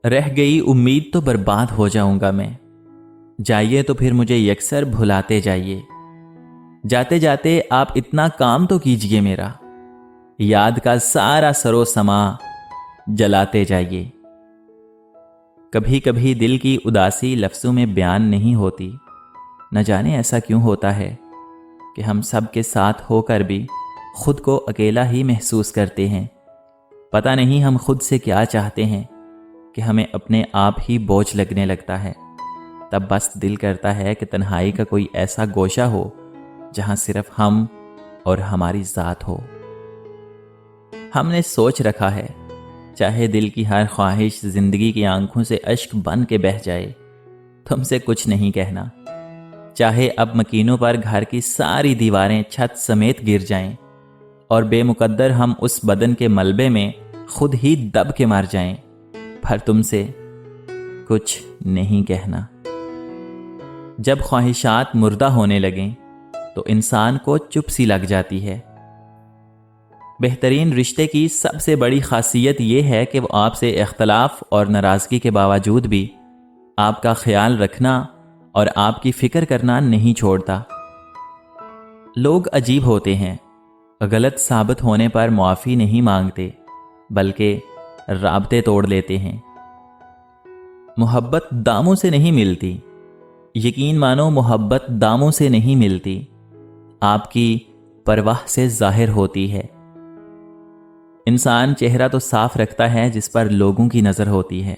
रह गई उम्मीद तो बर्बाद हो जाऊंगा मैं। जाइए तो फिर मुझे यकसर भुलाते जाइए। जाते जाते आप इतना काम तो कीजिए मेरा, याद का सारा सरो समा जलाते जाइए। कभी कभी दिल की उदासी लफ्ज़ों में बयान नहीं होती। न जाने ऐसा क्यों होता है कि हम सब के साथ होकर भी खुद को अकेला ही महसूस करते हैं। पता नहीं हम खुद से क्या चाहते हैं कि हमें अपने आप ही बोझ लगने लगता है। तब बस दिल करता है कि तन्हाई का कोई ऐसा गोशा हो जहां सिर्फ हम और हमारी ज़ात हो। हमने सोच रखा है, चाहे दिल की हर ख्वाहिश ज़िंदगी की आंखों से अश्क बन के बह जाए, तुमसे कुछ नहीं कहना। चाहे अब मकीनों पर घर की सारी दीवारें छत समेत गिर जाएं और बेमुकद्दर हम उस बदन के मलबे में खुद ही दब के मर जाएं, पर तुमसे कुछ नहीं कहना। जब ख्वाहिशात मुर्दा होने लगें तो इंसान को चुप सी लग जाती है। बेहतरीन रिश्ते की सबसे बड़ी खासियत यह है कि वो आपसे इख्तलाफ और नाराज़गी के बावजूद भी आपका ख्याल रखना और आपकी फ़िक्र करना नहीं छोड़ता। लोग अजीब होते हैं, गलत साबित होने पर मुआफ़ी नहीं मांगते बल्कि राब्ते तोड़ लेते हैं। मोहब्बत दामों से नहीं मिलती, यकीन मानो मोहब्बत दामों से नहीं मिलती, आपकी परवाह से ज़ाहिर होती है। इंसान चेहरा तो साफ रखता है जिस पर लोगों की नज़र होती है,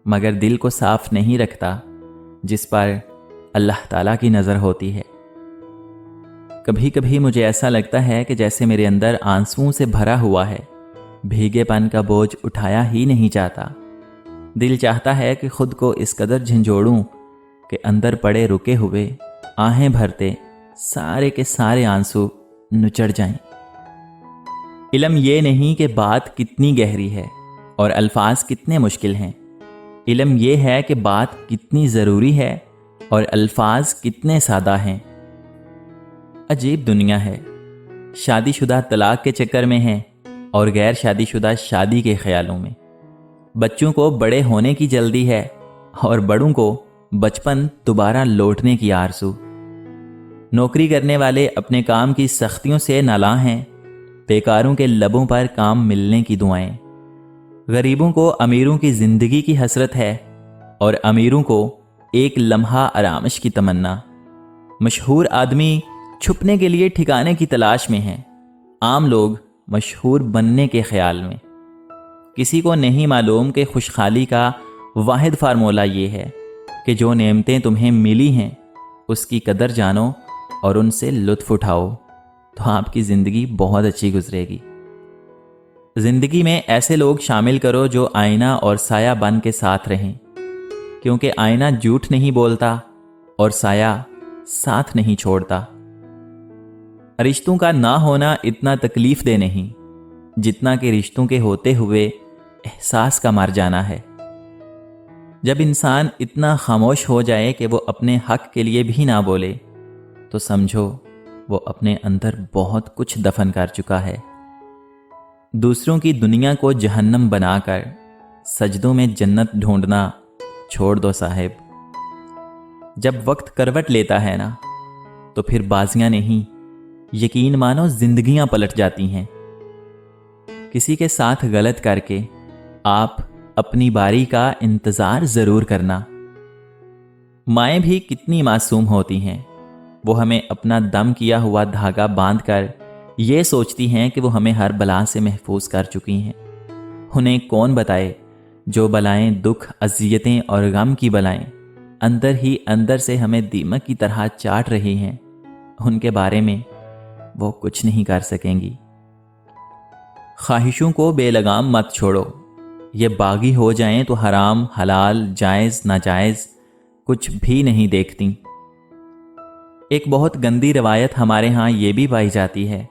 मगर दिल को साफ नहीं रखता जिस पर अल्लाह ताला की नज़र होती है। कभी कभी मुझे ऐसा लगता है कि जैसे मेरे अंदर आंसुओं से भरा हुआ है, भीगेपन का बोझ उठाया ही नहीं जाता। दिल चाहता है कि खुद को इस कदर झंझोड़ूं कि अंदर पड़े रुके हुए आहें भरते सारे के सारे आंसू नुचड़ जाएं। इल्म ये नहीं कि बात कितनी गहरी है और अल्फाज कितने मुश्किल हैं। इल्म ये है कि बात कितनी ज़रूरी है और अल्फाज कितने सादा हैं। अजीब दुनिया है, शादीशुदा तलाक के चक्कर में है और गैर शादीशुदा शादी के ख्यालों में। बच्चों को बड़े होने की जल्दी है और बड़ों को बचपन दोबारा लौटने की आरज़ू। नौकरी करने वाले अपने काम की सख्तियों से नालां हैं, बेकारों के लबों पर काम मिलने की दुआएं। गरीबों को अमीरों की ज़िंदगी की हसरत है और अमीरों को एक लम्हा आरामश की तमन्ना। मशहूर आदमी छुपने के लिए ठिकाने की तलाश में हैं, आम लोग मशहूर बनने के ख्याल में। किसी को नहीं मालूम कि खुशहाली का वाहिद फार्मूला ये है कि जो नेमतें तुम्हें मिली हैं उसकी कदर जानो और उनसे लुत्फ़ उठाओ, तो आपकी ज़िंदगी बहुत अच्छी गुजरेगी। ज़िंदगी में ऐसे लोग शामिल करो जो आईना और साया बन के साथ रहें, क्योंकि आईना झूठ नहीं बोलता और साया साथ नहीं छोड़ता। रिश्तों का ना होना इतना तकलीफ दे नहीं जितना कि रिश्तों के होते हुए एहसास का मर जाना है। जब इंसान इतना खामोश हो जाए कि वो अपने हक के लिए भी ना बोले, तो समझो वो अपने अंदर बहुत कुछ दफन कर चुका है। दूसरों की दुनिया को जहन्नम बनाकर सजदों में जन्नत ढूंढना छोड़ दो साहिब। जब वक्त करवट लेता है ना, तो फिर बाजियां नहीं, यकीन मानो जिंदगियां पलट जाती हैं। किसी के साथ गलत करके आप अपनी बारी का इंतज़ार ज़रूर करना। माएँ भी कितनी मासूम होती हैं, वो हमें अपना दम किया हुआ धागा बांधकर ये सोचती हैं कि वो हमें हर बला से महफूज कर चुकी हैं। उन्हें कौन बताए जो बलाएं, दुख, अजियतें और गम की बलाएं अंदर ही अंदर से हमें दीमक की तरह चाट रही हैं, उनके बारे में वो कुछ नहीं कर सकेंगी। ख्वाहिशों को बेलगाम मत छोड़ो, ये बागी हो जाएं तो हराम, हलाल, जायज़, नाजायज़ कुछ भी नहीं देखती। एक बहुत गंदी रवायत हमारे यहाँ ये भी पाई जाती है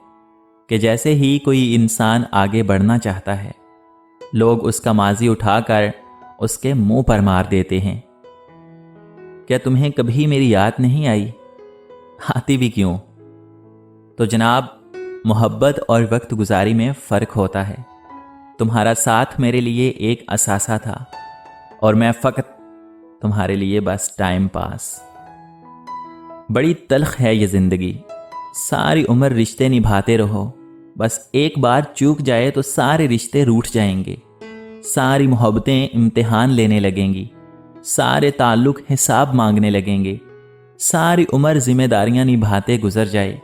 कि जैसे ही कोई इंसान आगे बढ़ना चाहता है, लोग उसका माजी उठाकर उसके मुंह पर मार देते हैं। क्या तुम्हें कभी मेरी याद नहीं आई? आती भी क्यों? तो जनाब, मोहब्बत और वक्त गुजारी में फ़र्क होता है। तुम्हारा साथ मेरे लिए एक असासा था, اور میں فقط تمہارے لیے بس ٹائم پاس۔ بڑی تلخ ہے یہ زندگی، ساری عمر رشتے نبھاتے رہو، بس ایک بار چوک جائے تو سارے رشتے روٹھ جائیں گے، ساری محبتیں امتحان لینے لگیں گی، سارے تعلق حساب مانگنے لگیں گے، ساری عمر ذمہ داریاں نبھاتے گزر جائے،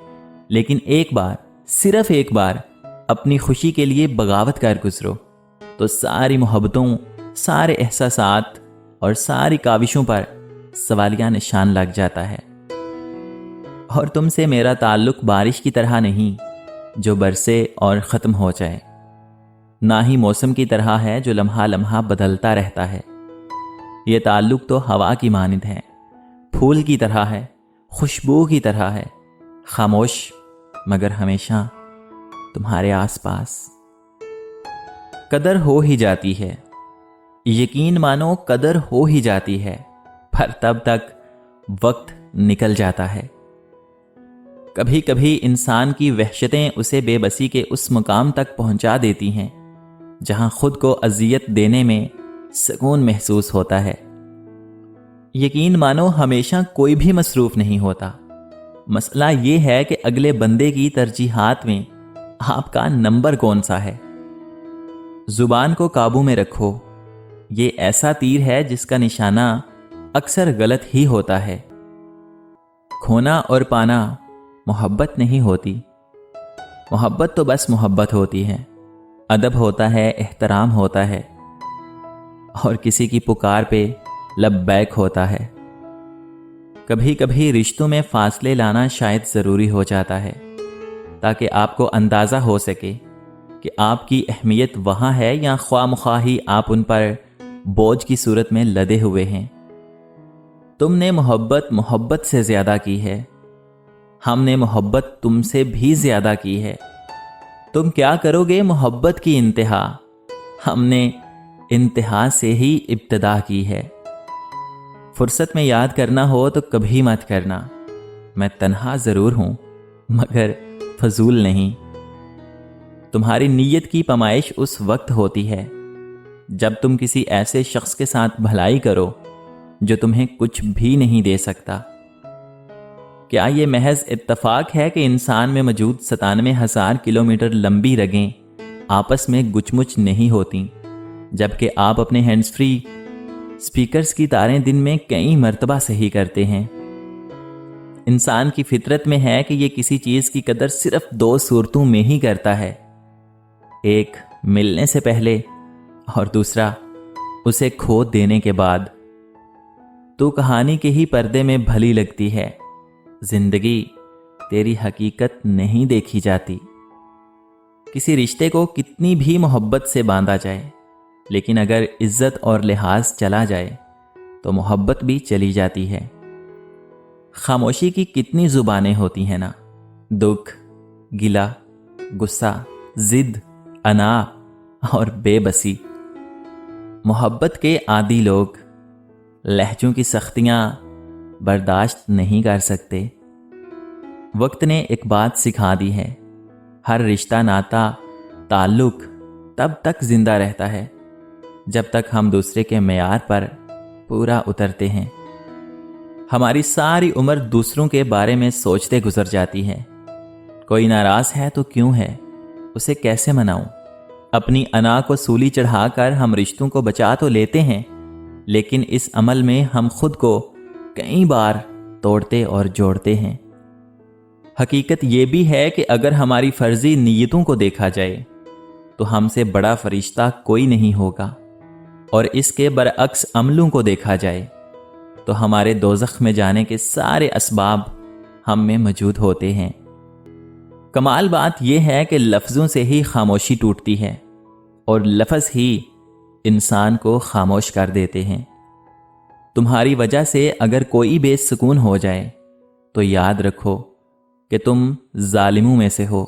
لیکن ایک بار، صرف ایک بار اپنی خوشی کے لیے بغاوت کر گزرو تو ساری محبتوں، سارے احساسات اور ساری کاوشوں پر سوالیہ نشان لگ جاتا ہے۔ اور تم سے میرا تعلق بارش کی طرح نہیں جو برسے اور ختم ہو جائے، نہ ہی موسم کی طرح ہے جو لمحہ لمحہ بدلتا رہتا ہے۔ یہ تعلق تو ہوا کی مانند ہے، پھول کی طرح ہے، خوشبو کی طرح ہے، خاموش مگر ہمیشہ تمہارے آس پاس۔ قدر ہو ہی جاتی ہے، یقین مانو قدر ہو ہی جاتی ہے، پر تب تک وقت نکل جاتا ہے۔ کبھی کبھی انسان کی وحشتیں اسے بے بسی کے اس مقام تک پہنچا دیتی ہیں جہاں خود کو اذیت دینے میں سکون محسوس ہوتا ہے۔ یقین مانو ہمیشہ کوئی بھی مصروف نہیں ہوتا، مسئلہ یہ ہے کہ اگلے بندے کی ترجیحات میں آپ کا نمبر کون سا ہے۔ زبان کو قابو میں رکھو، یہ ایسا تیر ہے جس کا نشانہ اکثر غلط ہی ہوتا ہے۔ کھونا اور پانا محبت نہیں ہوتی، محبت تو بس محبت ہوتی ہے، ادب ہوتا ہے، احترام ہوتا ہے، اور کسی کی پکار پہ لبیک ہوتا ہے۔ کبھی کبھی رشتوں میں فاصلے لانا شاید ضروری ہو جاتا ہے تاکہ آپ کو اندازہ ہو سکے کہ آپ کی اہمیت وہاں ہے یا خواہ مخواہ ہی آپ ان پر بوجھ کی صورت میں لدے ہوئے ہیں۔ تم نے محبت سے زیادہ کی ہے، ہم نے محبت تم سے بھی زیادہ کی ہے۔ تم کیا کرو گے محبت کی انتہا، ہم نے انتہا سے ہی ابتدا کی ہے۔ فرصت میں یاد کرنا ہو تو کبھی مت کرنا، میں تنہا ضرور ہوں مگر فضول نہیں۔ تمہاری نیت کی پیمائش اس وقت ہوتی ہے جب تم کسی ایسے شخص کے ساتھ بھلائی کرو جو تمہیں کچھ بھی نہیں دے سکتا۔ کیا یہ محض اتفاق ہے کہ انسان میں موجود 97,000 کلومیٹر لمبی رگیں آپس میں گچ مچ نہیں ہوتیں، جبکہ آپ اپنے ہینڈز فری سپیکرز کی تاریں دن میں کئی مرتبہ صحیح کرتے ہیں؟ انسان کی فطرت میں ہے کہ یہ کسی چیز کی قدر صرف 2 صورتوں میں ہی کرتا ہے، ایک ملنے سے پہلے اور دوسرا اسے کھو دینے کے بعد۔ تو کہانی کے ہی پردے میں بھلی لگتی ہے، زندگی تیری حقیقت نہیں دیکھی جاتی۔ کسی رشتے کو کتنی بھی محبت سے باندھا جائے، لیکن اگر عزت اور لحاظ چلا جائے تو محبت بھی چلی جاتی ہے۔ خاموشی کی کتنی زبانیں ہوتی ہیں نا، دکھ، گلہ، غصہ، ضد، انا اور بے بسی۔ محبت کے عادی لوگ لہجوں کی سختیاں برداشت نہیں کر سکتے۔ وقت نے ایک بات سکھا دی ہے، ہر رشتہ، ناتا، تعلق تب تک زندہ رہتا ہے جب تک ہم دوسرے کے معیار پر پورا اترتے ہیں۔ ہماری ساری عمر دوسروں کے بارے میں سوچتے گزر جاتی ہے۔ کوئی ناراض ہے تو کیوں ہے، اسے کیسے مناؤں؟ اپنی انا کو سولی چڑھا کر ہم رشتوں کو بچا تو لیتے ہیں، لیکن اس عمل میں ہم خود کو کئی بار توڑتے اور جوڑتے ہیں۔ حقیقت یہ بھی ہے کہ اگر ہماری فرضی نیتوں کو دیکھا جائے تو ہم سے بڑا فرشتہ کوئی نہیں ہوگا، اور اس کے برعکس عملوں کو دیکھا جائے تو ہمارے دوزخ میں جانے کے سارے اسباب ہم میں موجود ہوتے ہیں۔ کمال بات یہ ہے کہ لفظوں سے ہی خاموشی ٹوٹتی ہے، اور لفظ ہی انسان کو خاموش کر دیتے ہیں۔ تمہاری وجہ سے اگر کوئی بے سکون ہو جائے تو یاد رکھو کہ تم ظالموں میں سے ہو۔